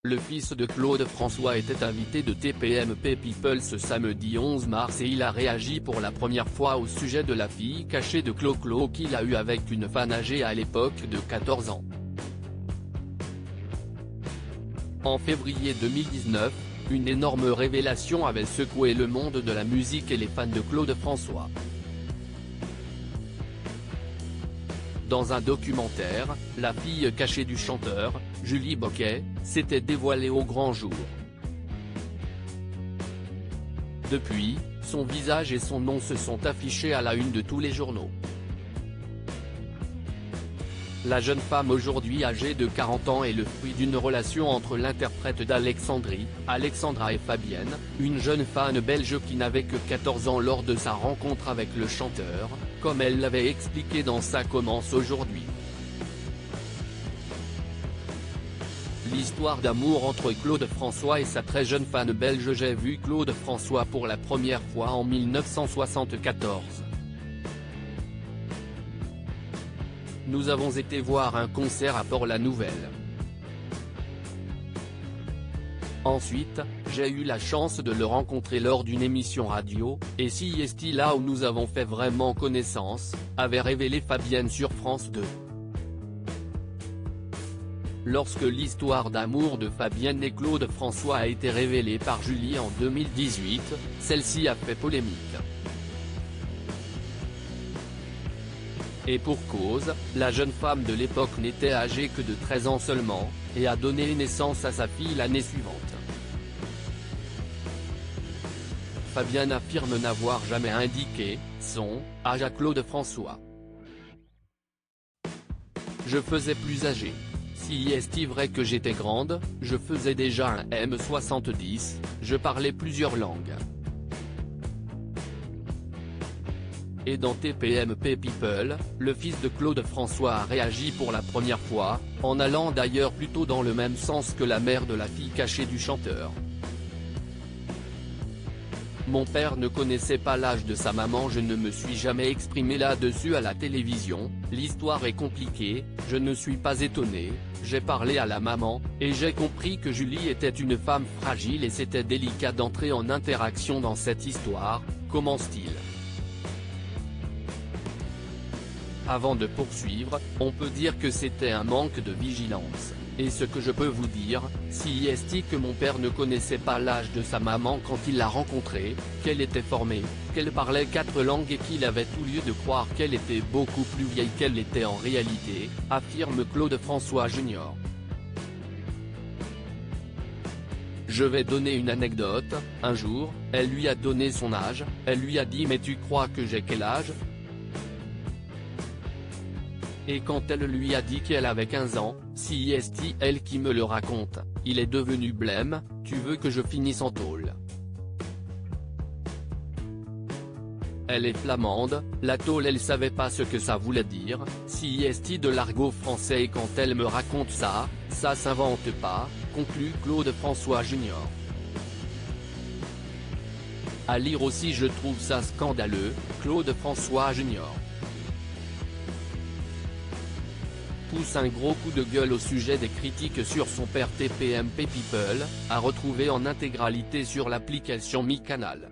Le fils de Claude François était invité de TPMP People ce samedi 11 mars et il a réagi pour la première fois au sujet de la fille cachée de Clo-Clo qu'il a eue avec une fan âgée à l'époque de 14 ans. En février 2019, une énorme révélation avait secoué le monde de la musique et les fans de Claude François. Dans un documentaire, la fille cachée du chanteur, Julie Boquet, s'était dévoilée au grand jour. Depuis, son visage et son nom se sont affichés à la une de tous les journaux. La jeune femme aujourd'hui âgée de 40 ans est le fruit d'une relation entre l'interprète d'Alexandrie, Alexandra et Fabienne, une jeune fan belge qui n'avait que 14 ans lors de sa rencontre avec le chanteur, comme elle l'avait expliqué dans Ça commence aujourd'hui. L'histoire d'amour entre Claude François et sa très jeune fan belge. J'ai vu Claude François pour la première fois en 1974. Nous avons été voir un concert à Port-la-Nouvelle. Ensuite, j'ai eu la chance de le rencontrer lors d'une émission radio, et CIST là où nous avons fait vraiment connaissance, avait révélé Fabienne sur France 2. Lorsque l'histoire d'amour de Fabienne et Claude François a été révélée par Julie en 2018, celle-ci a fait polémique. Et pour cause, la jeune femme de l'époque n'était âgée que de 13 ans seulement, et a donné naissance à sa fille l'année suivante. Fabienne affirme n'avoir jamais indiqué son âge à Claude François. Je faisais plus âgé. Si est vrai que j'étais grande, je faisais déjà un M70, je parlais plusieurs langues. Et dans TPMP People, le fils de Claude François a réagi pour la première fois, en allant d'ailleurs plutôt dans le même sens que la mère de la fille cachée du chanteur. Mon père ne connaissait pas l'âge de sa maman. Je ne me suis jamais exprimé là-dessus à la télévision, l'histoire est compliquée, je ne suis pas étonné, j'ai parlé à la maman, et j'ai compris que Julie était une femme fragile et c'était délicat d'entrer en interaction dans cette histoire, commence-t-il. Avant de poursuivre, on peut dire que c'était un manque de vigilance, et ce que je peux vous dire, si est que mon père ne connaissait pas l'âge de sa maman quand il l'a rencontrée, qu'elle était formée, qu'elle parlait 4 langues et qu'il avait tout lieu de croire qu'elle était beaucoup plus vieille qu'elle l'était en réalité, affirme Claude François Jr. Je vais donner une anecdote, un jour, elle lui a donné son âge, elle lui a dit « Mais tu crois que j'ai quel âge ?» Et quand elle lui a dit qu'elle avait 15 ans, si est elle qui me le raconte, il est devenu blême, tu veux que je finisse en tôle. Elle est flamande, la tôle elle savait pas ce que ça voulait dire, si est de l'argot français et quand elle me raconte ça, ça s'invente pas, conclut Claude François Jr. À lire aussi je trouve ça scandaleux, Claude François Jr. pousse un gros coup de gueule au sujet des critiques sur son père. TPMP People, à retrouver en intégralité sur l'application Mi Canal.